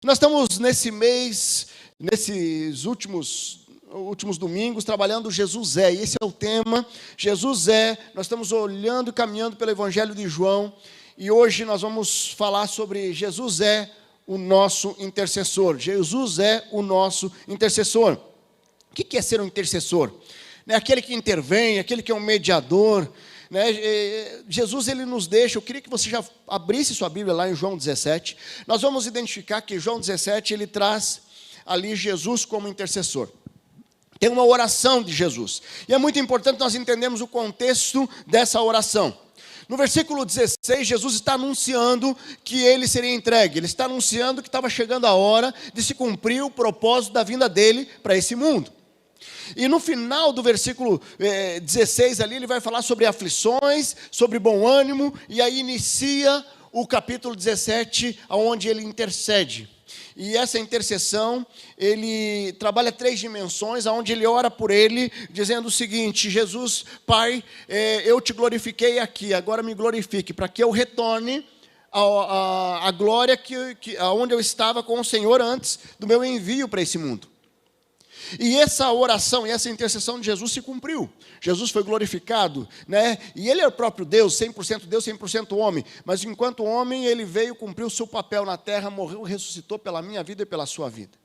Nós estamos nesse mês, nesses últimos domingos, trabalhando Jesus é, e esse é o tema, Jesus é. Nós estamos olhando e caminhando pelo Evangelho de João, e hoje nós vamos falar sobre Jesus é o nosso intercessor. Jesus é o nosso intercessor. O que é ser um intercessor? É aquele que intervém, aquele que é um mediador, né? Jesus, ele nos deixa. Eu queria que você já abrisse sua Bíblia lá em João 17. Nós vamos identificar que João 17, ele traz ali Jesus como intercessor. Tem uma oração de Jesus, e é muito importante nós entendermos o contexto dessa oração. No versículo 16, Jesus está anunciando que ele seria entregue. Ele está anunciando que estava chegando a hora de se cumprir o propósito da vinda dele para esse mundo. E no final do versículo 16 ali, ele vai falar sobre aflições, sobre bom ânimo, e aí inicia o capítulo 17, onde ele intercede. E essa intercessão, ele trabalha 3 dimensões, onde ele ora por ele, dizendo o seguinte: Jesus, Pai, eu te glorifiquei aqui, agora me glorifique, para que eu retorne a glória onde eu estava com o Senhor antes do meu envio para esse mundo. E essa oração e essa intercessão de Jesus se cumpriu. Jesus foi glorificado, né? E ele é o próprio Deus, 100% Deus, 100% homem. Mas enquanto homem, ele veio cumprir o seu papel na terra, morreu, ressuscitou pela minha vida e pela sua vida.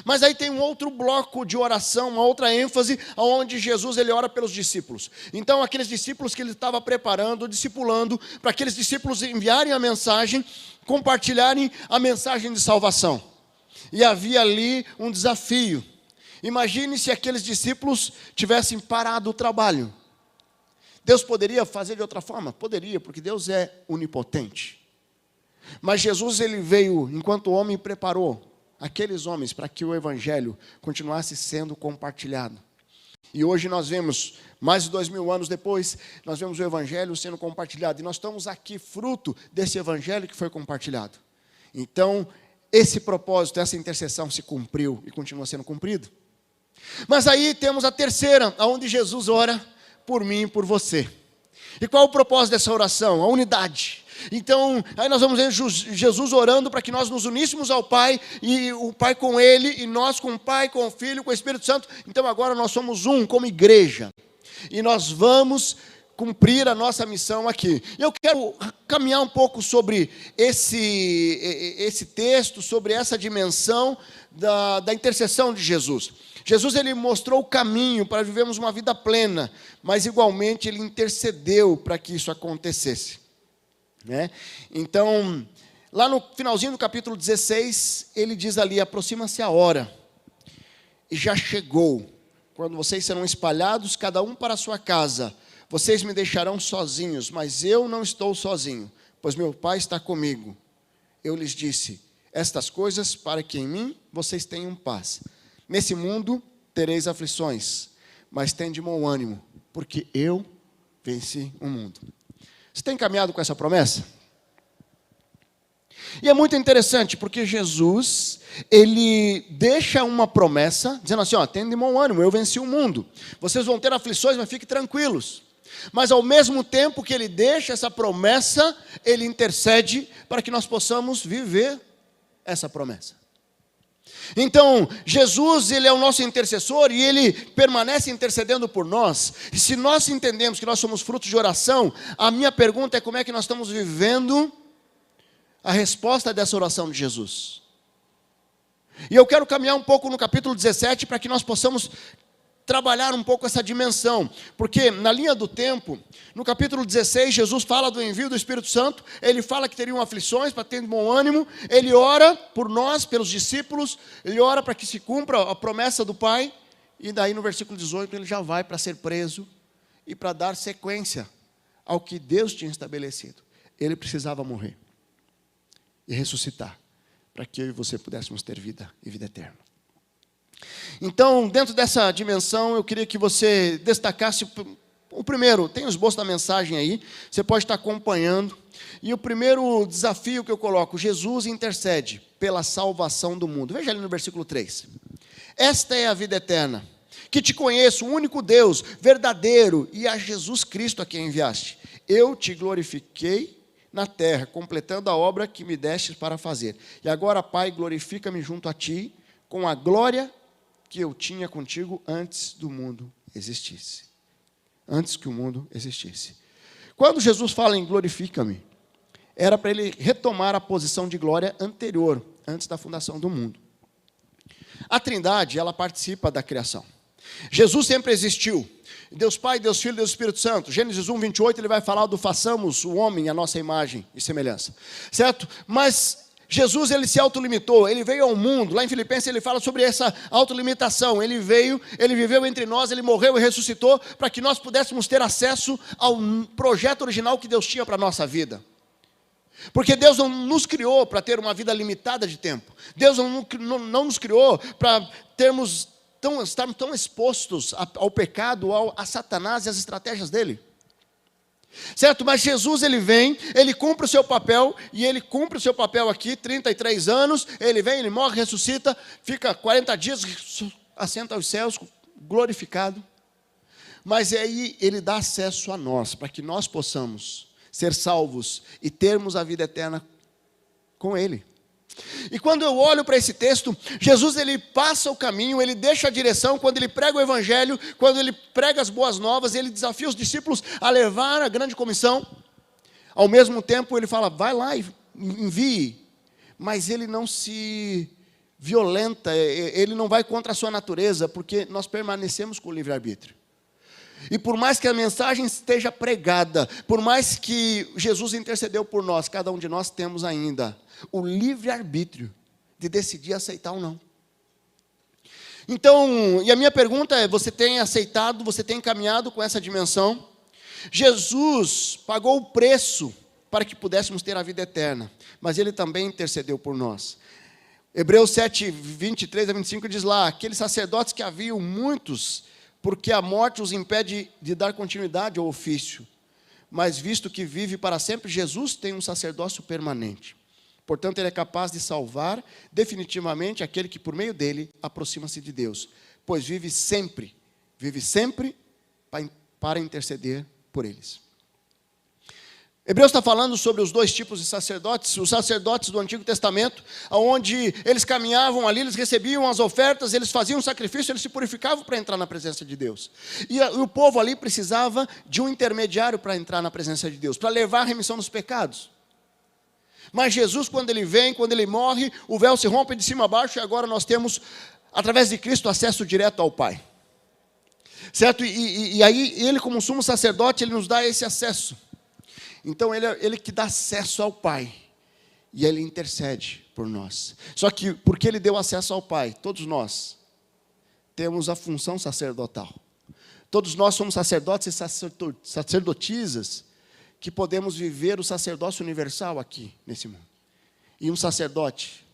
Mas aí tem um outro bloco de oração, uma outra ênfase, onde Jesus ele ora pelos discípulos. Então aqueles discípulos que ele estava preparando, discipulando, para aqueles discípulos enviarem a mensagem, compartilharem a mensagem de salvação. E havia ali um desafio. Imagine se aqueles discípulos tivessem parado o trabalho. Deus poderia fazer de outra forma? Poderia, porque Deus é onipotente. Mas Jesus, ele veio, enquanto homem, preparou aqueles homens para que o Evangelho continuasse sendo compartilhado. E hoje nós vemos, mais de 2000 anos depois, nós vemos o Evangelho sendo compartilhado. E nós estamos aqui fruto desse Evangelho que foi compartilhado. Então, esse propósito, essa intercessão se cumpriu e continua sendo cumprido. Mas aí temos a terceira, onde Jesus ora por mim e por você. E qual é o propósito dessa oração? A unidade. Então, aí nós vamos ver Jesus orando para que nós nos uníssemos ao Pai, e o Pai com Ele, e nós com o Pai, com o Filho, com o Espírito Santo. Então agora nós somos um, como igreja. E nós vamos cumprir a nossa missão aqui. Eu quero caminhar um pouco sobre esse texto, sobre essa dimensão da intercessão de Jesus. Jesus, ele mostrou o caminho para vivermos uma vida plena, mas igualmente ele intercedeu para que isso acontecesse, né? Então, lá no finalzinho do capítulo 16, ele diz ali: aproxima-se a hora, e já chegou, quando vocês serão espalhados, cada um para a sua casa. Vocês me deixarão sozinhos, mas eu não estou sozinho, pois meu Pai está comigo. Eu lhes disse estas coisas para que em mim vocês tenham paz. Nesse mundo tereis aflições, mas tende bom ânimo, porque eu venci o mundo. Você tem caminhado com essa promessa? E é muito interessante, porque Jesus, ele deixa uma promessa, dizendo assim: tende bom ânimo, eu venci o mundo. Vocês vão ter aflições, mas fiquem tranquilos. Mas ao mesmo tempo que ele deixa essa promessa, ele intercede para que nós possamos viver essa promessa. Então, Jesus, ele é o nosso intercessor e ele permanece intercedendo por nós. E se nós entendemos que nós somos frutos de oração, a minha pergunta é: como é que nós estamos vivendo a resposta dessa oração de Jesus? E eu quero caminhar um pouco no capítulo 17 para que nós possamos trabalhar um pouco essa dimensão, porque na linha do tempo, no capítulo 16, Jesus fala do envio do Espírito Santo, ele fala que teriam aflições para ter bom ânimo, ele ora por nós, pelos discípulos, ele ora para que se cumpra a promessa do Pai, e daí no versículo 18 ele já vai para ser preso, e para dar sequência ao que Deus tinha estabelecido. Ele precisava morrer e ressuscitar, para que eu e você pudéssemos ter vida e vida eterna. Então, dentro dessa dimensão, eu queria que você destacasse o primeiro. Tem o esboço da mensagem aí, você pode estar acompanhando. E o primeiro desafio que eu coloco: Jesus intercede pela salvação do mundo. Veja ali no versículo 3. Esta é a vida eterna, que te conheço, o único Deus verdadeiro, e a Jesus Cristo a quem enviaste. Eu te glorifiquei na terra, completando a obra que me destes para fazer. E agora, Pai, glorifica-me junto a ti, com a glória que eu tinha contigo antes do mundo existisse. Antes que o mundo existisse. Quando Jesus fala em glorifica-me, era para ele retomar a posição de glória anterior, antes da fundação do mundo. A Trindade, ela participa da criação. Jesus sempre existiu. Deus Pai, Deus Filho, Deus Espírito Santo. Gênesis 1, 28, ele vai falar do façamos o homem à nossa imagem e semelhança. Certo? Mas Jesus, ele se autolimitou, ele veio ao mundo. Lá em Filipenses ele fala sobre essa autolimitação. Ele veio, ele viveu entre nós, ele morreu e ressuscitou para que nós pudéssemos ter acesso ao projeto original que Deus tinha para a nossa vida. Porque Deus não nos criou para ter uma vida limitada de tempo. Deus não nos criou para estarmos tão expostos ao pecado, a Satanás e às estratégias dele. Certo? Mas Jesus, ele vem, ele cumpre o seu papel, e ele cumpre o seu papel aqui, 33 anos, ele vem, ele morre, ressuscita, fica 40 dias, assenta aos céus, glorificado. Mas aí ele dá acesso a nós, para que nós possamos ser salvos e termos a vida eterna com ele. E quando eu olho para esse texto, Jesus, ele passa o caminho, ele deixa a direção, quando ele prega o evangelho, quando ele prega as boas novas, ele desafia os discípulos a levar a grande comissão. Ao mesmo tempo ele fala, vai lá e envie, mas ele não se violenta, ele não vai contra a sua natureza, porque nós permanecemos com o livre-arbítrio. E por mais que a mensagem esteja pregada, por mais que Jesus intercedeu por nós, cada um de nós temos ainda o livre-arbítrio de decidir aceitar ou não. Então, e a minha pergunta é, você tem aceitado, você tem caminhado com essa dimensão? Jesus pagou o preço para que pudéssemos ter a vida eterna, mas ele também intercedeu por nós. Hebreus 7, 23 a 25 diz lá, aqueles sacerdotes que haviam muitos, porque a morte os impede de dar continuidade ao ofício. Mas visto que vive para sempre, Jesus tem um sacerdócio permanente. Portanto, ele é capaz de salvar definitivamente aquele que por meio dele aproxima-se de Deus. Pois vive sempre para interceder por eles. Hebreus está falando sobre os dois tipos de sacerdotes, os sacerdotes do Antigo Testamento, onde eles caminhavam ali, eles recebiam as ofertas, eles faziam sacrifício, eles se purificavam para entrar na presença de Deus. E o povo ali precisava de um intermediário para entrar na presença de Deus, para levar a remissão dos pecados. Mas Jesus, quando ele vem, quando ele morre, o véu se rompe de cima a baixo, e agora nós temos, através de Cristo, acesso direto ao Pai. Certo? E aí, ele como sumo sacerdote, ele nos dá esse acesso. Então, ele que dá acesso ao Pai, e ele intercede por nós. Só que, porque ele deu acesso ao Pai, todos nós temos a função sacerdotal. Todos nós somos sacerdotes e sacerdotisas, que podemos viver o sacerdócio universal aqui, nesse mundo. E um sacerdote,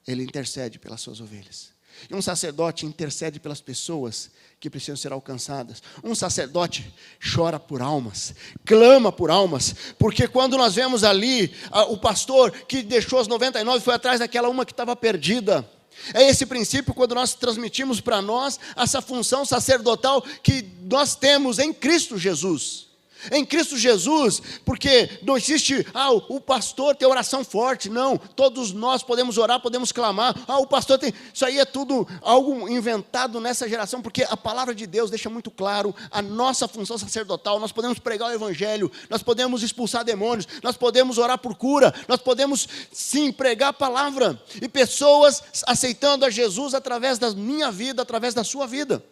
ele intercede pelas suas ovelhas. E um sacerdote intercede pelas pessoas que precisam ser alcançadas. Um sacerdote chora por almas, clama por almas, porque quando nós vemos ali o pastor que deixou as 99 foi atrás daquela uma que estava perdida. É esse princípio quando nós transmitimos para nós essa função sacerdotal que nós temos em Cristo Jesus. Em Cristo Jesus, porque não existe, o pastor tem oração forte, não, todos nós podemos orar, podemos clamar, o pastor tem, isso aí é tudo algo inventado nessa geração, porque a palavra de Deus deixa muito claro a nossa função sacerdotal, nós podemos pregar o evangelho, nós podemos expulsar demônios, nós podemos orar por cura, nós podemos sim pregar a palavra, e pessoas aceitando a Jesus através da minha vida, através da sua vida.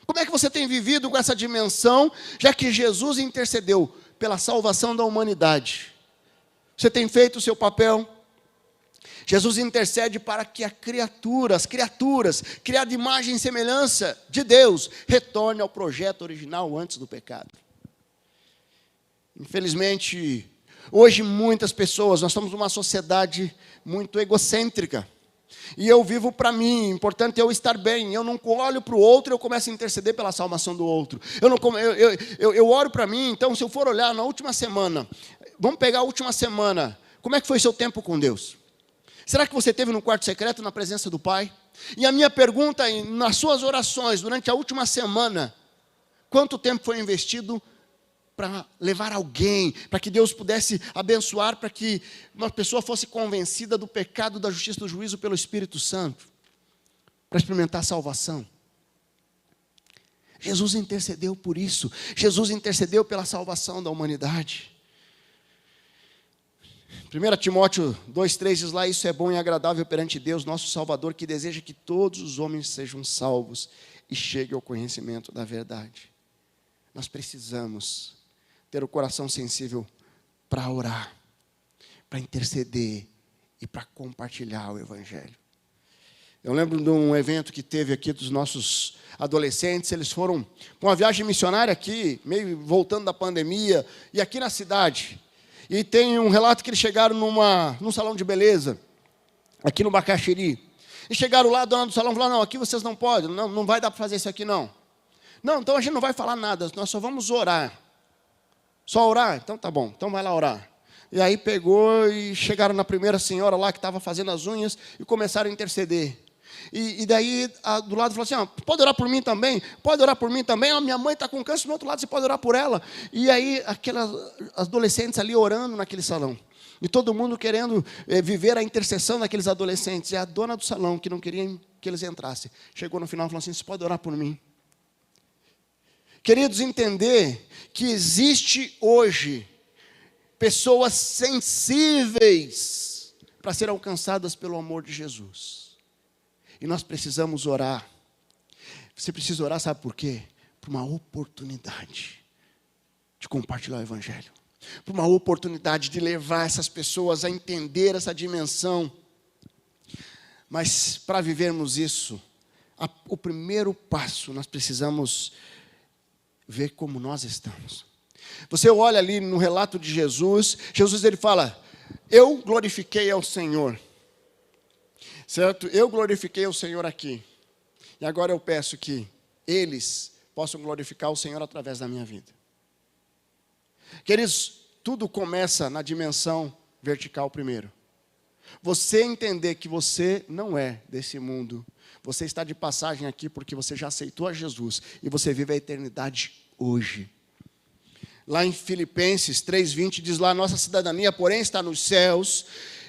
Como é que você tem vivido com essa dimensão, já que Jesus intercedeu pela salvação da humanidade? Você tem feito o seu papel? Jesus intercede para que as criaturas, criadas de imagem e semelhança de Deus, retornem ao projeto original antes do pecado. Infelizmente, hoje muitas pessoas, nós estamos numa sociedade muito egocêntrica. E eu vivo para mim, importante é eu estar bem. Eu não olho para o outro e eu começo a interceder pela salvação do outro. Eu oro para mim, então se eu for olhar na última semana, vamos pegar a última semana, como é que foi seu tempo com Deus? Será que você esteve no quarto secreto, na presença do Pai? E a minha pergunta é, nas suas orações, durante a última semana, quanto tempo foi investido para levar alguém, para que Deus pudesse abençoar, para que uma pessoa fosse convencida do pecado, da justiça, do juízo pelo Espírito Santo, para experimentar a salvação. Jesus intercedeu por isso. Jesus intercedeu pela salvação da humanidade. 1 Timóteo 2,3 diz lá: isso é bom e agradável perante Deus, nosso Salvador, que deseja que todos os homens sejam salvos e cheguem ao conhecimento da verdade. Nós precisamos ter o coração sensível para orar, para interceder e para compartilhar o Evangelho. Eu lembro de um evento que teve aqui dos nossos adolescentes. Eles foram para uma viagem missionária aqui, meio voltando da pandemia, e aqui na cidade. E tem um relato que eles chegaram num salão de beleza, aqui no Bacaxiri. E chegaram lá, a dona do salão falou: não, aqui vocês não podem, não vai dar para fazer isso aqui não. Não, então a gente não vai falar nada, nós só vamos orar. Só orar? Então tá bom, então vai lá orar. E aí pegou e chegaram na primeira senhora lá que estava fazendo as unhas e começaram a interceder. E daí, do lado, falou assim: pode orar por mim também? Pode orar por mim também? Minha mãe está com câncer, do outro lado você pode orar por ela. E aí, aquelas adolescentes ali orando naquele salão. E todo mundo querendo viver a intercessão daqueles adolescentes. E a dona do salão, que não queria que eles entrassem, chegou no final e falou assim: você pode orar por mim? Queridos, entender que existe hoje pessoas sensíveis para serem alcançadas pelo amor de Jesus. E nós precisamos orar. Você precisa orar, sabe por quê? Por uma oportunidade de compartilhar o Evangelho. Por uma oportunidade de levar essas pessoas a entender essa dimensão. Mas para vivermos isso, o primeiro passo, nós precisamos ver como nós estamos. Você olha ali no relato de Jesus, ele fala: eu glorifiquei ao Senhor. Certo? Eu glorifiquei o Senhor aqui. E agora eu peço que eles possam glorificar o Senhor através da minha vida. Queridos, tudo começa na dimensão vertical primeiro. Você entender que você não é desse mundo. Você está de passagem aqui porque você já aceitou a Jesus. E você vive a eternidade hoje. Lá em Filipenses 3,20 diz lá: nossa cidadania, porém, está nos céus,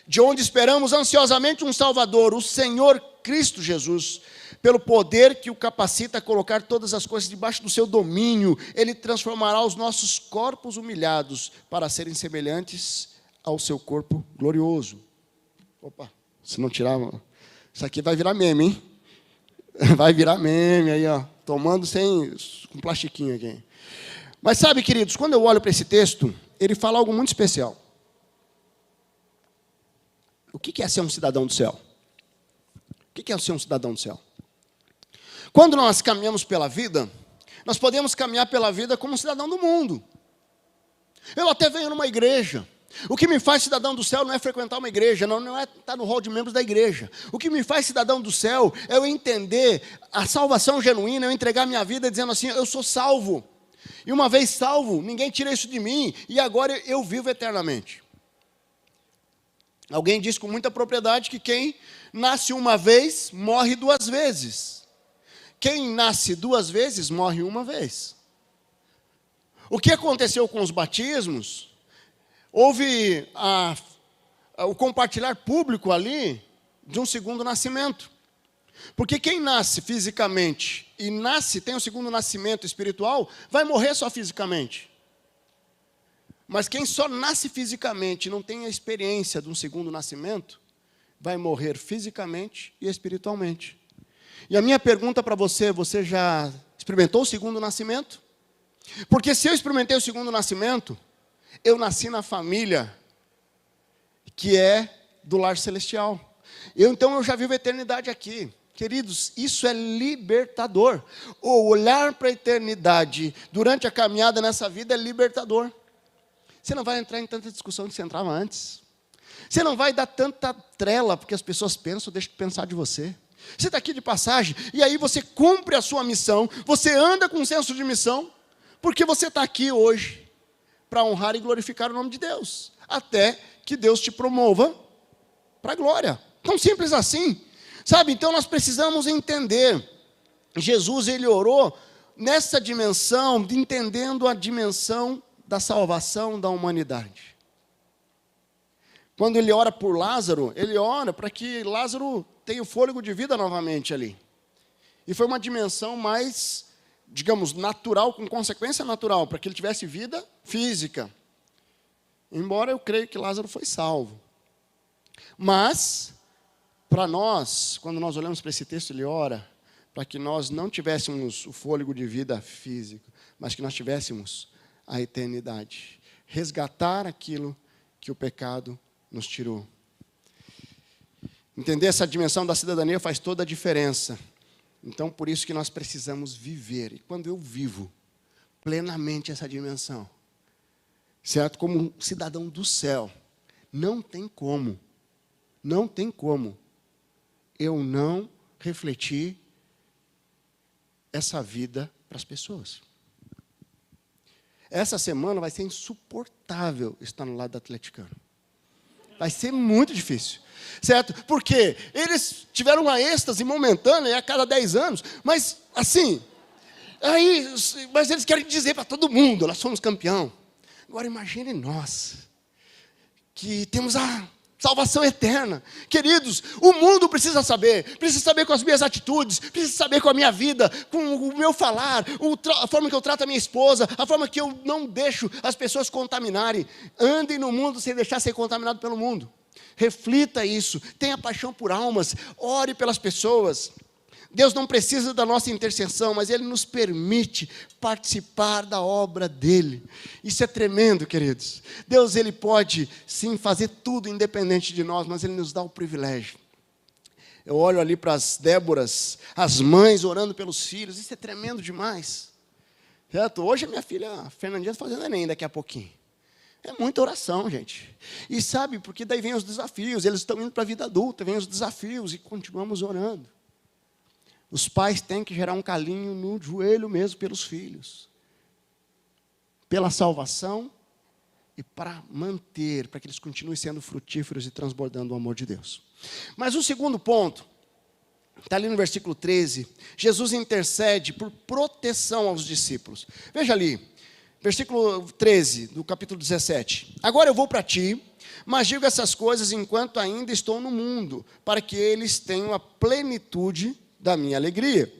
de onde esperamos ansiosamente um Salvador, o Senhor Cristo Jesus. Pelo poder que o capacita a colocar todas as coisas debaixo do seu domínio, Ele transformará os nossos corpos humilhados para serem semelhantes ao seu corpo glorioso. Opa, se não tirar, isso aqui vai virar meme, hein? Vai virar meme aí, ó, tomando com plastiquinho aqui. Mas sabe, queridos, quando eu olho para esse texto, ele fala algo muito especial. O que é ser um cidadão do céu? O que é ser um cidadão do céu? Quando nós caminhamos pela vida, nós podemos caminhar pela vida como um cidadão do mundo. Eu até venho numa igreja. O que me faz cidadão do céu não é frequentar uma igreja, não é estar no hall de membros da igreja. O que me faz cidadão do céu é eu entender a salvação genuína, eu entregar minha vida dizendo assim: eu sou salvo. E uma vez salvo, ninguém tira isso de mim, e agora eu vivo eternamente. Alguém diz com muita propriedade que quem nasce uma vez, morre duas vezes. Quem nasce duas vezes, morre uma vez. O que aconteceu com os batismos? Houve o compartilhar público ali de um segundo nascimento. Porque quem nasce fisicamente e tem um segundo nascimento espiritual, vai morrer só fisicamente. Mas quem só nasce fisicamente e não tem a experiência de um segundo nascimento, vai morrer fisicamente e espiritualmente. E a minha pergunta para você: você já experimentou o segundo nascimento? Porque se eu experimentei o segundo nascimento, eu nasci na família que é do lar celestial. Então eu já vivo a eternidade aqui. Queridos, isso é libertador. O olhar para a eternidade durante a caminhada nessa vida é libertador. Você não vai entrar em tanta discussão que você entrava antes. Você não vai dar tanta trela, porque as pessoas pensam, deixa de pensar de você. Você está aqui de passagem, e aí você cumpre a sua missão, você anda com um senso de missão, porque você está aqui hoje para honrar e glorificar o nome de Deus, até que Deus te promova para a glória. Tão simples assim, sabe? Então nós precisamos entender. Jesus, ele orou nessa dimensão, entendendo a dimensão da salvação da humanidade. Quando ele ora por Lázaro, ele ora para que Lázaro tenha o fôlego de vida novamente ali. E foi uma dimensão mais, digamos, natural, com consequência natural, para que ele tivesse vida física. Embora eu creia que Lázaro foi salvo. Mas, para nós, quando nós olhamos para esse texto, ele ora para que nós não tivéssemos o fôlego de vida físico, mas que nós tivéssemos a eternidade. Resgatar aquilo que o pecado nos tirou. Entender essa dimensão da cidadania faz toda a diferença. Então, por isso que nós precisamos viver. E quando eu vivo plenamente essa dimensão, certo? Como um cidadão do céu, não tem como eu não refletir essa vida para as pessoas. Essa semana vai ser insuportável estar no lado do atleticano. Vai ser muito difícil, certo? Porque eles tiveram uma êxtase momentânea a cada 10 anos, mas assim, mas eles querem dizer para todo mundo, nós somos campeão. Agora imagine nós, que temos a salvação eterna. Queridos, o mundo precisa saber com as minhas atitudes, precisa saber com a minha vida, com o meu falar, a forma que eu trato a minha esposa, a forma que eu não deixo as pessoas contaminarem. Andem no mundo sem deixar ser contaminado pelo mundo. Reflita isso, tenha paixão por almas, ore pelas pessoas. Deus não precisa da nossa intercessão, mas Ele nos permite participar da obra dEle. Isso é tremendo, queridos. Deus, Ele pode, sim, fazer tudo independente de nós, mas Ele nos dá o privilégio. Eu olho ali para as Déboras, as mães orando pelos filhos, isso é tremendo demais. Certo? Hoje a minha filha, a Fernandinha, está fazendo Enem daqui a pouquinho. É muita oração, gente. E sabe, porque daí vem os desafios, eles estão indo para a vida adulta, vem os desafios e continuamos orando. Os pais têm que gerar um carinho no joelho mesmo pelos filhos. Pela salvação e para manter, para que eles continuem sendo frutíferos e transbordando o amor de Deus. Mas o segundo ponto, está ali no versículo 13, Jesus intercede por proteção aos discípulos. Veja ali, versículo 13 do capítulo 17. Agora eu vou para ti, mas digo essas coisas enquanto ainda estou no mundo, para que eles tenham a plenitude da minha alegria.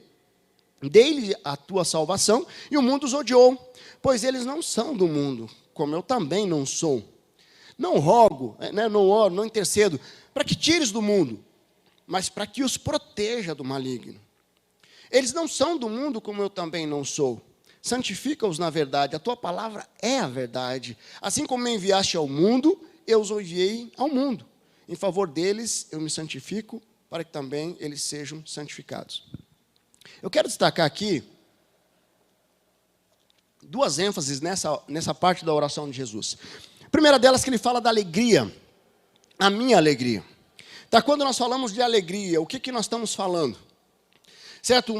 Dei-lhe a tua salvação, e o mundo os odiou, pois eles não são do mundo, como eu também não sou. Não rogo, não oro, não intercedo, para que tires do mundo, mas para que os proteja do maligno. Eles não são do mundo, como eu também não sou. Santifica-os na verdade, a tua palavra é a verdade. Assim como me enviaste ao mundo, eu os enviei ao mundo. Em favor deles, eu me santifico, para que também eles sejam santificados. Eu quero destacar aqui duas ênfases nessa parte da oração de Jesus. A primeira delas que ele fala da alegria, a minha alegria. Tá, quando nós falamos de alegria, o que nós estamos falando? Certo?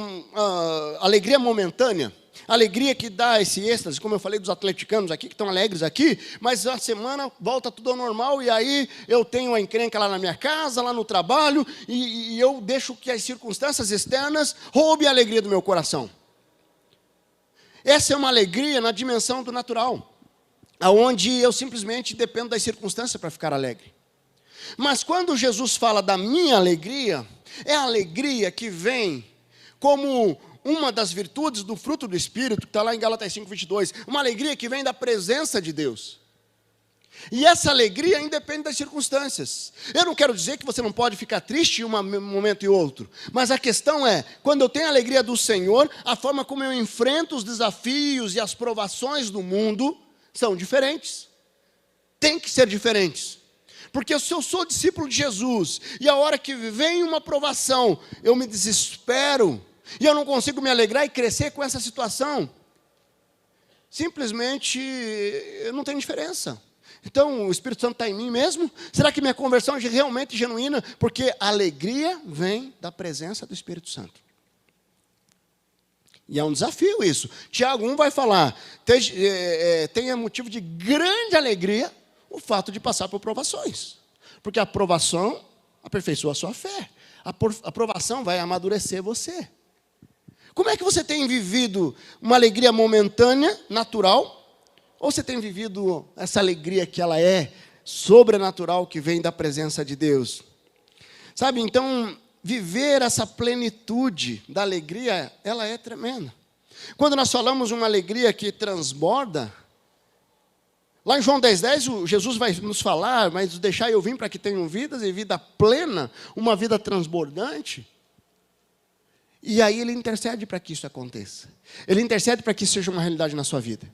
Alegria momentânea, alegria que dá esse êxtase, como eu falei dos atleticanos aqui, que estão alegres aqui, mas a semana volta tudo ao normal, e aí eu tenho a encrenca lá na minha casa, lá no trabalho, e eu deixo que as circunstâncias externas roubem a alegria do meu coração. Essa é uma alegria na dimensão do natural, aonde eu simplesmente dependo das circunstâncias para ficar alegre. Mas quando Jesus fala da minha alegria, é a alegria que vem como uma das virtudes do fruto do Espírito, que está lá em Gálatas 5:22, uma alegria que vem da presença de Deus. E essa alegria independe das circunstâncias. Eu não quero dizer que você não pode ficar triste em um momento e outro, mas a questão é, quando eu tenho a alegria do Senhor, a forma como eu enfrento os desafios e as provações do mundo são diferentes. Tem que ser diferentes. Porque se eu sou discípulo de Jesus, e a hora que vem uma provação, eu me desespero, e eu não consigo me alegrar e crescer com essa situação, simplesmente não tem diferença. Então, o Espírito Santo está em mim mesmo? Será que minha conversão é realmente genuína? Porque a alegria vem da presença do Espírito Santo. E é um desafio isso. Tiago 1 vai falar, tenha motivo de grande alegria o fato de passar por provações. Porque a provação aperfeiçoa a sua fé. A provação vai amadurecer você. Como é que você tem vivido uma alegria momentânea, natural, Ou você tem vivido essa alegria que ela é sobrenatural, que vem da presença de Deus? Sabe, então, viver essa plenitude da alegria, ela é tremenda. Quando nós falamos uma alegria que transborda, lá em João 10,10, Jesus vai nos falar, mas deixar eu vim para que tenham vidas e vida plena, uma vida transbordante. E aí ele intercede para que isso aconteça. Ele intercede para que isso seja uma realidade na sua vida.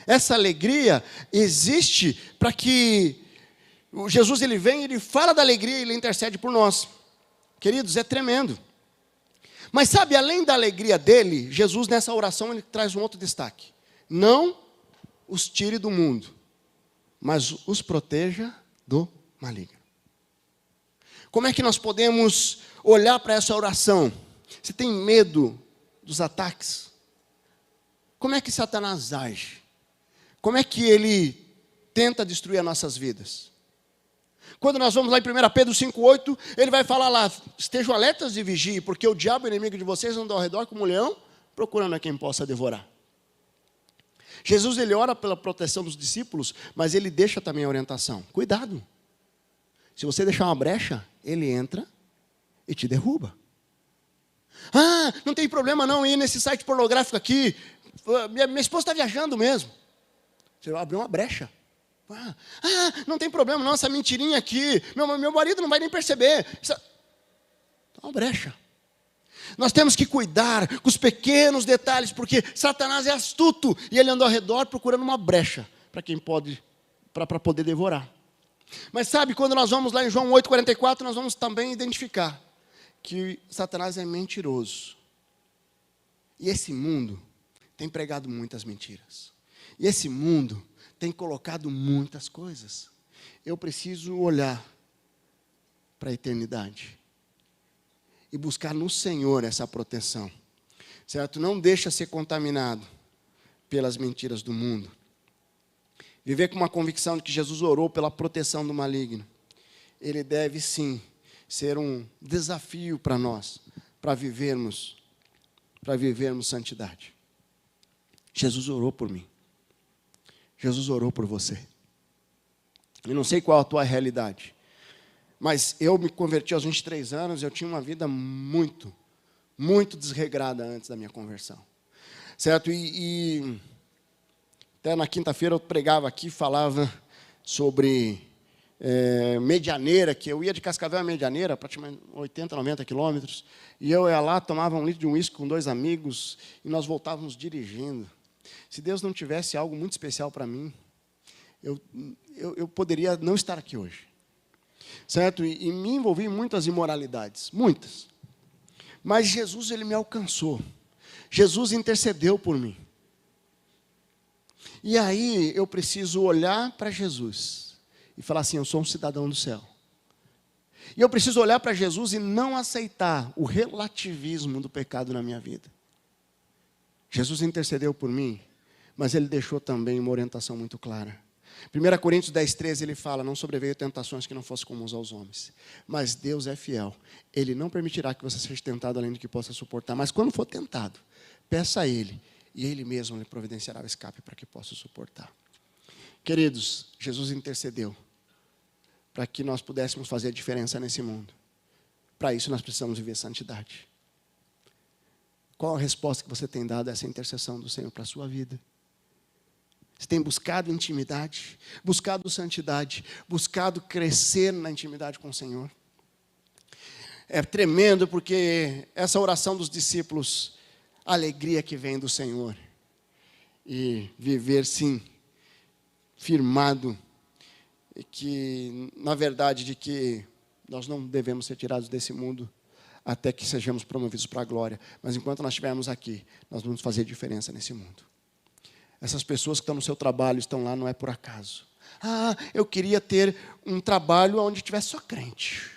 Essa alegria existe para que Jesus ele vem, ele fala da alegria e ele intercede por nós. Queridos, é tremendo. Mas sabe, além da alegria dele, Jesus nessa oração ele traz um outro destaque. Não os tire do mundo, mas os proteja do maligno. Como é que nós podemos olhar para essa oração? Você tem medo dos ataques? Como é que Satanás age? Como é que ele tenta destruir as nossas vidas? Quando nós vamos lá em 1 Pedro 5,8, ele vai falar lá, estejam alertas e vigiem, porque o diabo, inimigo de vocês, anda ao redor como um leão, procurando a quem possa devorar. Jesus, ele ora pela proteção dos discípulos, mas ele deixa também a orientação. Cuidado. Se você deixar uma brecha, ele entra e te derruba. Ah, não tem problema não ir nesse site pornográfico aqui. Minha esposa está viajando mesmo. Você vai abrir uma brecha. Ah, não tem problema não, essa mentirinha aqui. Meu marido não vai nem perceber. Dá uma brecha. Nós temos que cuidar com os pequenos detalhes, porque Satanás é astuto e ele anda ao redor procurando uma brecha para poder devorar. Mas sabe, quando nós vamos lá em João 8,44, nós vamos também identificar que Satanás é mentiroso. E esse mundo tem pregado muitas mentiras. E esse mundo tem colocado muitas coisas. Eu preciso olhar para a eternidade e buscar no Senhor essa proteção, certo? Não deixa ser contaminado pelas mentiras do mundo. Viver com uma convicção de que Jesus orou pela proteção do maligno. Ele deve sim ser um desafio para nós, para vivermos santidade. Jesus orou por mim. Jesus orou por você. Eu não sei qual a tua realidade, mas eu me converti aos 23 anos, eu tinha uma vida muito, muito desregrada antes da minha conversão. Certo? E até na quinta-feira eu pregava aqui, falava sobre Medianeira, que eu ia de Cascavel a Medianeira, praticamente 80, 90 quilômetros, e eu ia lá, tomava 1 litro de uísque com 2 amigos, e nós voltávamos dirigindo. Se Deus não tivesse algo muito especial para mim, eu poderia não estar aqui hoje. Certo? E me envolvi em muitas imoralidades, muitas. Mas Jesus, ele me alcançou. Jesus intercedeu por mim. E aí eu preciso olhar para Jesus e falar assim, eu sou um cidadão do céu. E eu preciso olhar para Jesus e não aceitar o relativismo do pecado na minha vida. Jesus intercedeu por mim, mas ele deixou também uma orientação muito clara. 1 Coríntios 10,13 ele fala, não sobreveio tentações que não fossem comuns aos homens. Mas Deus é fiel. Ele não permitirá que você seja tentado além do que possa suportar. Mas quando for tentado, peça a Ele. E Ele mesmo lhe providenciará o escape para que possa suportar. Queridos, Jesus intercedeu para que nós pudéssemos fazer a diferença nesse mundo. Para isso nós precisamos viver santidade. Qual a resposta que você tem dado a essa intercessão do Senhor para a sua vida? Você tem buscado intimidade, buscado santidade, buscado crescer na intimidade com o Senhor? É tremendo porque essa oração dos discípulos, a alegria que vem do Senhor. E viver, sim, firmado, que, na verdade, de que nós não devemos ser tirados desse mundo até que sejamos promovidos para a glória. Mas enquanto nós estivermos aqui, nós vamos fazer diferença nesse mundo. Essas pessoas que estão no seu trabalho, estão lá, não é por acaso. Ah, eu queria ter um trabalho onde tivesse só crente.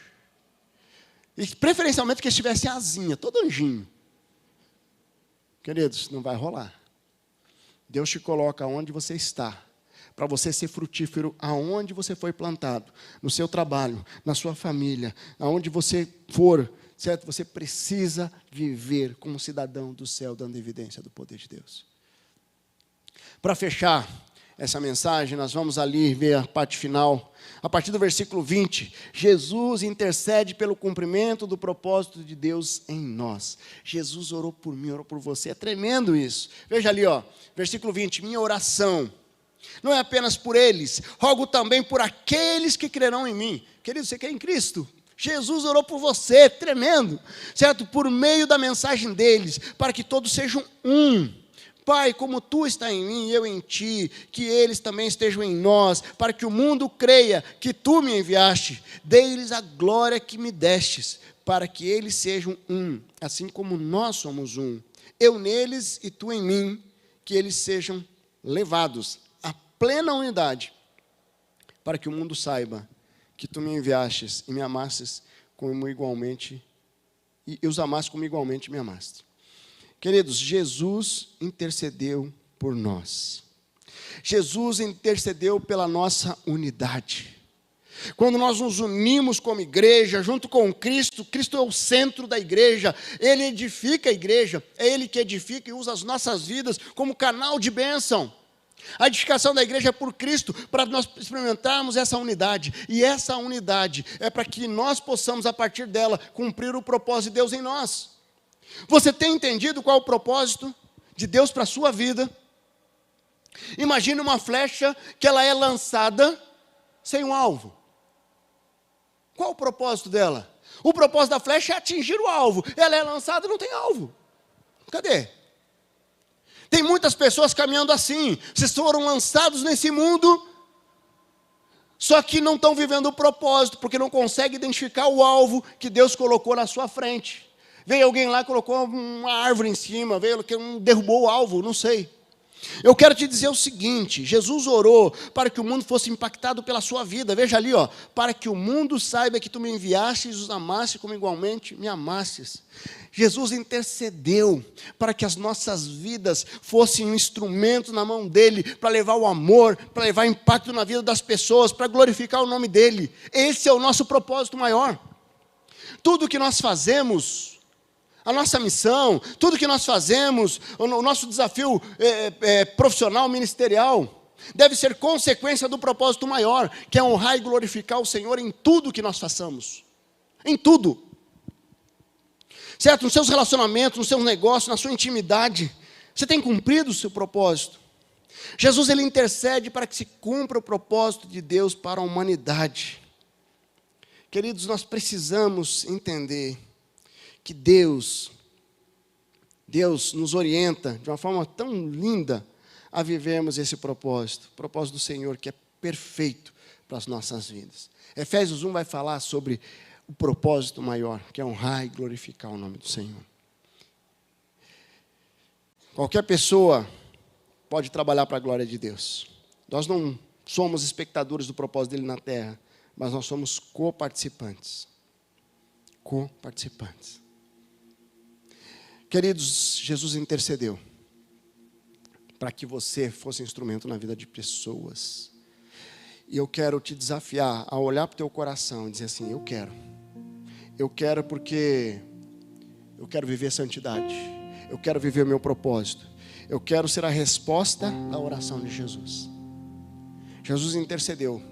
E preferencialmente que estivesse asinha, todo anjinho. Queridos, não vai rolar. Deus te coloca onde você está, para você ser frutífero aonde você foi plantado, no seu trabalho, na sua família, aonde você for, certo? Você precisa viver como cidadão do céu, dando evidência do poder de Deus. Para fechar essa mensagem, nós vamos ali ver a parte final. A partir do versículo 20, Jesus intercede pelo cumprimento do propósito de Deus em nós. Jesus orou por mim, orou por você. É tremendo isso. Veja ali, versículo 20. Minha oração não é apenas por eles, rogo também por aqueles que crerão em mim. Querido, você crê em Cristo? Jesus orou por você, tremendo, certo? Por meio da mensagem deles, para que todos sejam um. Pai, como Tu está em mim e eu em Ti, que eles também estejam em nós, para que o mundo creia que Tu me enviaste. Dei-lhes a glória que me destes, para que eles sejam um, assim como nós somos um. Eu neles e Tu em mim, que eles sejam levados à plena unidade, para que o mundo saiba que Tu me enviastes e me amastes como igualmente, e os amastes como igualmente me amaste. Queridos, Jesus intercedeu por nós. Jesus intercedeu pela nossa unidade. Quando nós nos unimos como igreja, junto com Cristo, Cristo é o centro da igreja, Ele edifica a igreja, é Ele que edifica e usa as nossas vidas como canal de bênção. A edificação da igreja é por Cristo, para nós experimentarmos essa unidade. E essa unidade é para que nós possamos, a partir dela, cumprir o propósito de Deus em nós. Você tem entendido qual é o propósito de Deus para a sua vida? Imagine uma flecha que ela é lançada sem um alvo. Qual o propósito dela? O propósito da flecha é atingir o alvo. Ela é lançada e não tem alvo. Cadê? Tem muitas pessoas caminhando assim. Vocês foram lançados nesse mundo, só que não estão vivendo o propósito, porque não conseguem identificar o alvo que Deus colocou na sua frente. Veio alguém lá e colocou uma árvore em cima, derrubou o alvo, não sei. Eu quero te dizer o seguinte: Jesus orou para que o mundo fosse impactado pela sua vida. Veja ali, para que o mundo saiba que Tu me enviastes e os amaste como igualmente me amastes. Jesus intercedeu para que as nossas vidas fossem um instrumento na mão dEle, para levar o amor, para levar impacto na vida das pessoas, para glorificar o nome dEle. Esse é o nosso propósito maior. Tudo que nós fazemos, a nossa missão, tudo que nós fazemos, o nosso desafio profissional, ministerial, deve ser consequência do propósito maior, que é honrar e glorificar o Senhor em tudo que nós façamos. Em tudo. Certo? Nos seus relacionamentos, nos seus negócios, na sua intimidade, você tem cumprido o seu propósito. Jesus, Ele intercede para que se cumpra o propósito de Deus para a humanidade. Queridos, nós precisamos entender que Deus nos orienta de uma forma tão linda a vivermos esse propósito. O propósito do Senhor, que é perfeito para as nossas vidas. Efésios 1 vai falar sobre o propósito maior, que é honrar e glorificar o nome do Senhor. Qualquer pessoa pode trabalhar para a glória de Deus. Nós não somos espectadores do propósito dele na terra, mas nós somos coparticipantes. Coparticipantes. Queridos, Jesus intercedeu para que você fosse instrumento na vida de pessoas. E eu quero te desafiar a olhar para o teu coração e dizer assim: eu quero. Eu quero porque eu quero viver santidade. Eu quero viver o meu propósito. Eu quero ser a resposta da oração de Jesus. Jesus intercedeu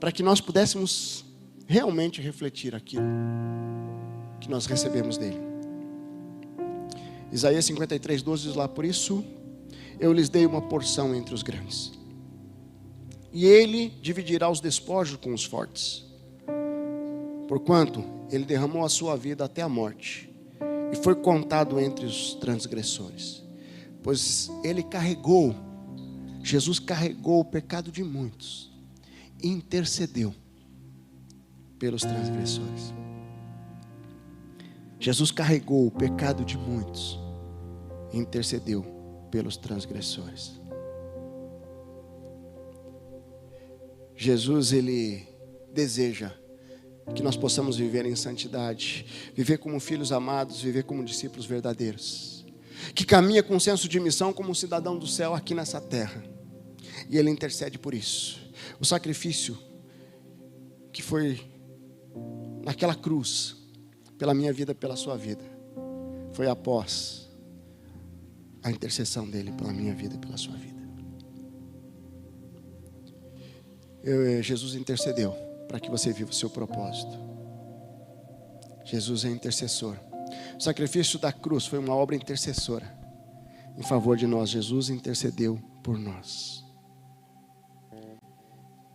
para que nós pudéssemos realmente refletir aquilo que nós recebemos dele. Isaías 53:12 diz lá: por isso eu lhes dei uma porção entre os grandes, e Ele dividirá os despojos com os fortes, porquanto Ele derramou a sua vida até a morte, e foi contado entre os transgressores. Pois Jesus carregou o pecado de muitos, e intercedeu pelos transgressores. Jesus carregou o pecado de muitos e intercedeu pelos transgressores. Jesus, Ele deseja que nós possamos viver em santidade, viver como filhos amados, viver como discípulos verdadeiros, que caminha com senso de missão como um cidadão do céu aqui nessa terra. E Ele intercede por isso. O sacrifício que foi naquela cruz, pela minha vida, pela sua vida, foi após a intercessão dele pela minha vida e pela sua vida. Jesus intercedeu para que você viva o seu propósito. Jesus é intercessor. O sacrifício da cruz foi uma obra intercessora em favor de nós. Jesus intercedeu por nós.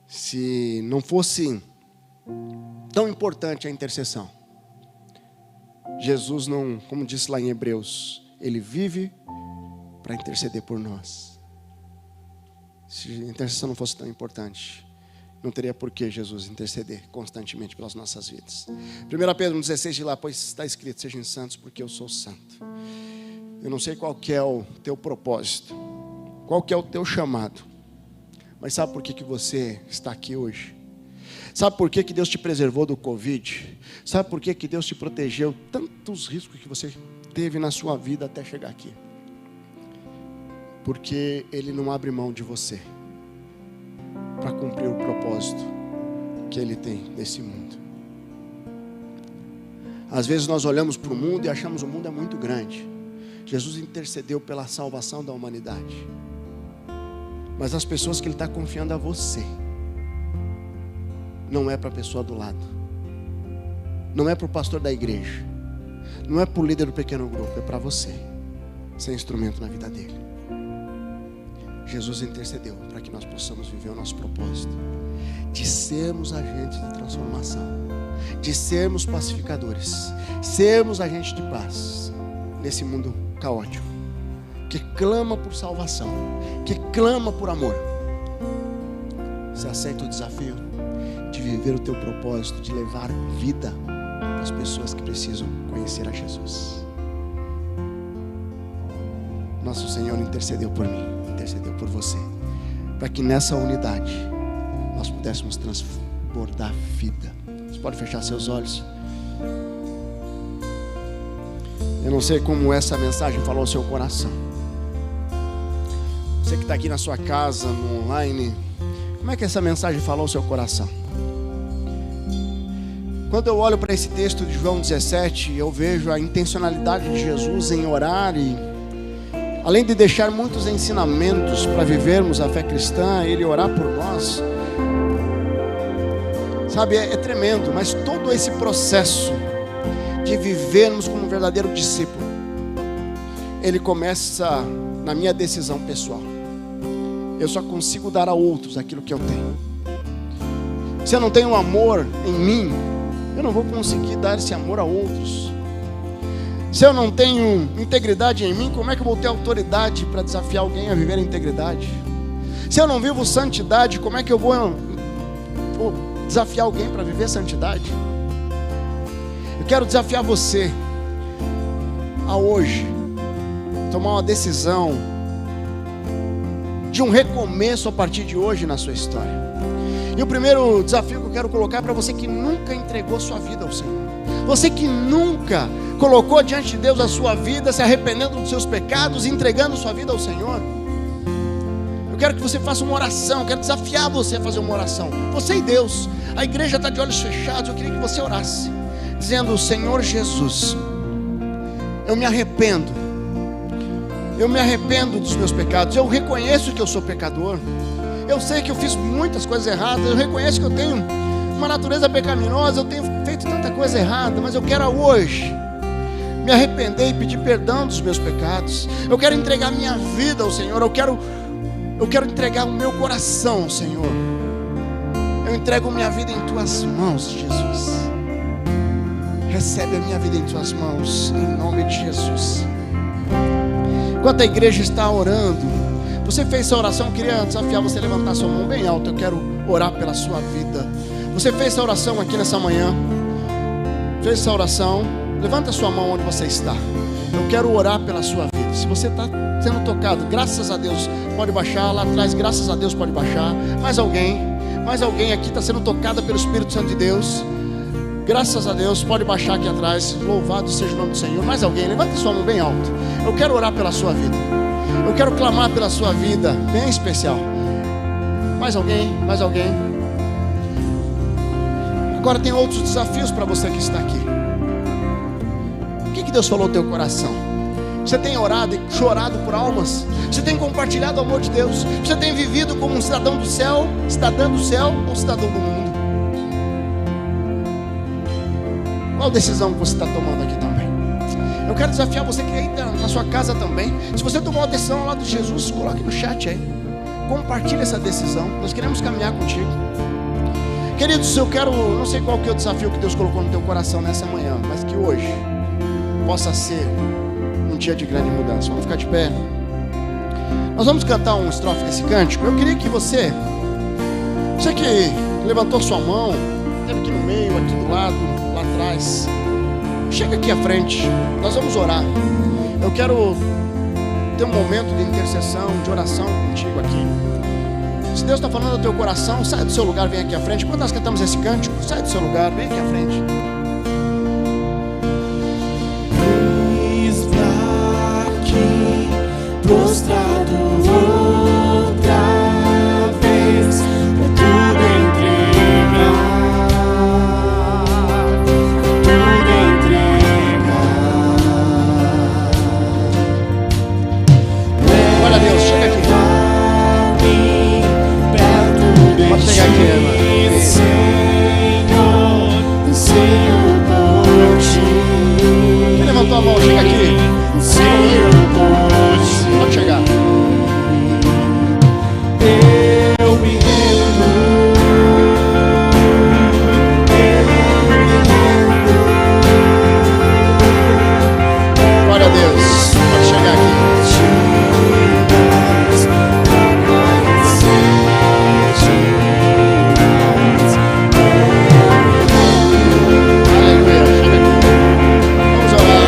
Se não fosse tão importante a intercessão, Jesus não, como disse lá em Hebreus, Ele vive para interceder por nós. Se a intercessão não fosse tão importante, não teria por que Jesus interceder constantemente pelas nossas vidas. 1 Pedro 16 diz lá, pois está escrito, sejam santos porque eu sou santo. Eu não sei qual que é o teu propósito, qual que é o teu chamado, mas sabe por que você está aqui hoje? Sabe por que Deus te preservou do Covid? Sabe por que Deus te protegeu tantos riscos que você teve na sua vida até chegar aqui? Porque Ele não abre mão de você para cumprir o propósito que Ele tem nesse mundo. Às vezes nós olhamos para o mundo e achamos que o mundo é muito grande. Jesus intercedeu pela salvação da humanidade. Mas as pessoas que Ele está confiando a você, não é para a pessoa do lado, não é para o pastor da igreja, não é para o líder do pequeno grupo, é para você ser instrumento na vida dele. Jesus intercedeu para que nós possamos viver o nosso propósito de sermos agentes de transformação, de sermos pacificadores, sermos agentes de paz nesse mundo caótico, que clama por salvação, que clama por amor. Você aceita o desafio de viver o teu propósito, de levar vida para as pessoas que precisam conhecer a Jesus? Nosso Senhor intercedeu por mim, intercedeu por você, para que nessa unidade nós pudéssemos transbordar vida. Você pode fechar seus olhos? Eu não sei como essa mensagem falou ao seu coração. Você que está aqui na sua casa, no online, como é que essa mensagem falou ao seu coração? Quando eu olho para esse texto de João 17, eu vejo a intencionalidade de Jesus em orar e, além de deixar muitos ensinamentos para vivermos a fé cristã, Ele orar por nós. Sabe, é tremendo, mas todo esse processo de vivermos como um verdadeiro discípulo, ele começa na minha decisão pessoal. Eu só consigo dar a outros aquilo que eu tenho. Se eu não tenho amor em mim, eu não vou conseguir dar esse amor a outros. Se eu não tenho integridade em mim, como é que eu vou ter autoridade para desafiar alguém a viver a integridade? Se eu não vivo santidade, como é que eu vou desafiar alguém para viver santidade? Eu quero desafiar você a hoje tomar uma decisão de um recomeço a partir de hoje na sua história. E o primeiro desafio que eu quero colocar é para você que nunca entregou sua vida ao Senhor. Você que nunca colocou diante de Deus a sua vida, se arrependendo dos seus pecados e entregando sua vida ao Senhor. Eu quero que você faça uma oração, eu quero desafiar você a fazer uma oração. Você e Deus, a igreja está de olhos fechados, eu queria que você orasse, dizendo: Senhor Jesus, eu me arrependo dos meus pecados, eu reconheço que eu sou pecador, eu sei que eu fiz muitas coisas erradas, eu reconheço que eu tenho uma natureza pecaminosa, eu tenho feito tanta coisa errada, mas eu quero hoje me arrepender e pedir perdão dos meus pecados. Eu quero entregar minha vida ao Senhor, eu quero entregar o meu coração ao Senhor. Eu entrego minha vida em Tuas mãos, Jesus. Recebe a minha vida em Tuas mãos, em nome de Jesus. Enquanto a igreja está orando, você fez essa oração, eu queria desafiar você a levantar sua mão bem alta. Eu quero orar pela sua vida. Você fez essa oração aqui nessa manhã? Fez essa oração? Levanta sua mão onde você está. Eu quero orar pela sua vida. Se você está sendo tocado, graças a Deus, pode baixar. Lá atrás, graças a Deus, pode baixar. Mais alguém aqui está sendo tocada pelo Espírito Santo de Deus. Graças a Deus, pode baixar aqui atrás. Louvado seja o nome do Senhor. Mais alguém, levanta sua mão bem alto. Eu quero orar pela sua vida. Eu quero clamar pela sua vida, bem especial. Mais alguém? Agora tem outros desafios para você que está aqui. O que Deus falou no teu coração? Você tem orado e chorado por almas? Você tem compartilhado o amor de Deus? Você tem vivido como um cidadão do céu, cidadã do céu ou cidadão do mundo? Qual decisão que você está tomando aqui também? Eu quero desafiar você que aí na sua casa também. Se você tomou uma decisão ao lado de Jesus, coloque no chat aí. Compartilhe essa decisão. Nós queremos caminhar contigo. Queridos, eu quero, não sei qual que é o desafio que Deus colocou no teu coração nessa manhã, mas que hoje possa ser um dia de grande mudança. Vamos ficar de pé. Nós vamos cantar um estrofe desse cântico. Eu queria que você que levantou sua mão, esteve aqui no meio, aqui do lado, lá atrás, chega aqui à frente. Nós vamos orar. Eu quero ter um momento de intercessão, de oração contigo aqui. Se Deus está falando ao teu coração, sai do seu lugar, vem aqui à frente. Quando nós cantamos esse cântico, sai do seu lugar, vem aqui à frente. Prostrado outra vez, pra tudo entregar, Glória a Deus, chega aqui. Pode chegar aqui, irmã. Senhor, por ti. Quem levantou a mão, chega aqui. Senhor, por ti. Pode chegar. Eu me rendo. Glória a Deus. Pode chegar aqui. Aleluia. Chega aqui. Vamos orar.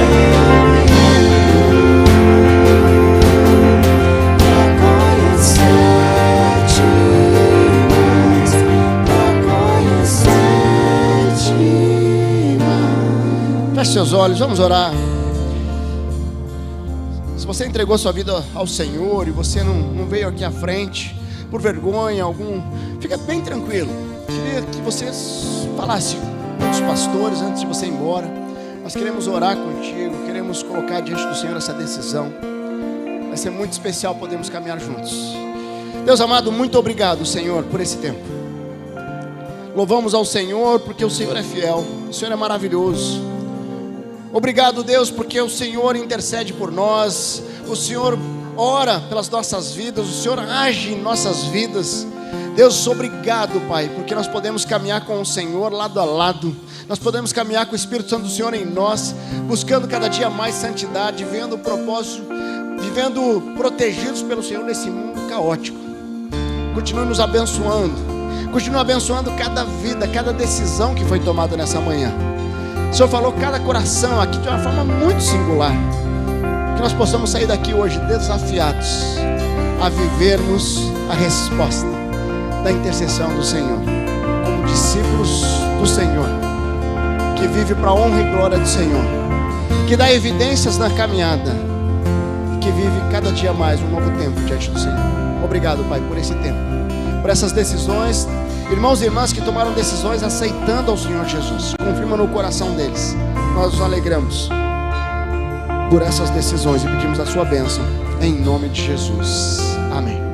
Feche seus olhos, vamos orar. Se você entregou sua vida ao Senhor e você não veio aqui à frente por vergonha algum, fica bem tranquilo. Queria que você falasse com os pastores antes de você ir embora. Nós queremos orar contigo, queremos colocar diante do Senhor essa decisão. Vai ser muito especial podermos caminhar juntos. Deus amado, muito obrigado, Senhor, por esse tempo. Louvamos ao Senhor porque o Senhor é fiel, o Senhor é maravilhoso. Obrigado, Deus, porque o Senhor intercede por nós, o Senhor ora pelas nossas vidas, o Senhor age em nossas vidas. Deus, obrigado, Pai, porque nós podemos caminhar com o Senhor lado a lado. Nós podemos caminhar com o Espírito Santo do Senhor em nós, buscando cada dia mais santidade, vendo o propósito, vivendo protegidos pelo Senhor nesse mundo caótico. Continue nos abençoando, continue abençoando cada vida, cada decisão que foi tomada nessa manhã. O Senhor falou cada coração aqui de uma forma muito singular. Que nós possamos sair daqui hoje desafiados a vivermos a resposta da intercessão do Senhor, como discípulos do Senhor, que vive para a honra e glória do Senhor, que dá evidências na caminhada e que vive cada dia mais um novo tempo diante do Senhor. Obrigado, Pai, por esse tempo, por essas decisões. Irmãos e irmãs que tomaram decisões aceitando ao Senhor Jesus, confirma no coração deles. Nós nos alegramos por essas decisões e pedimos a sua bênção em nome de Jesus. Amém.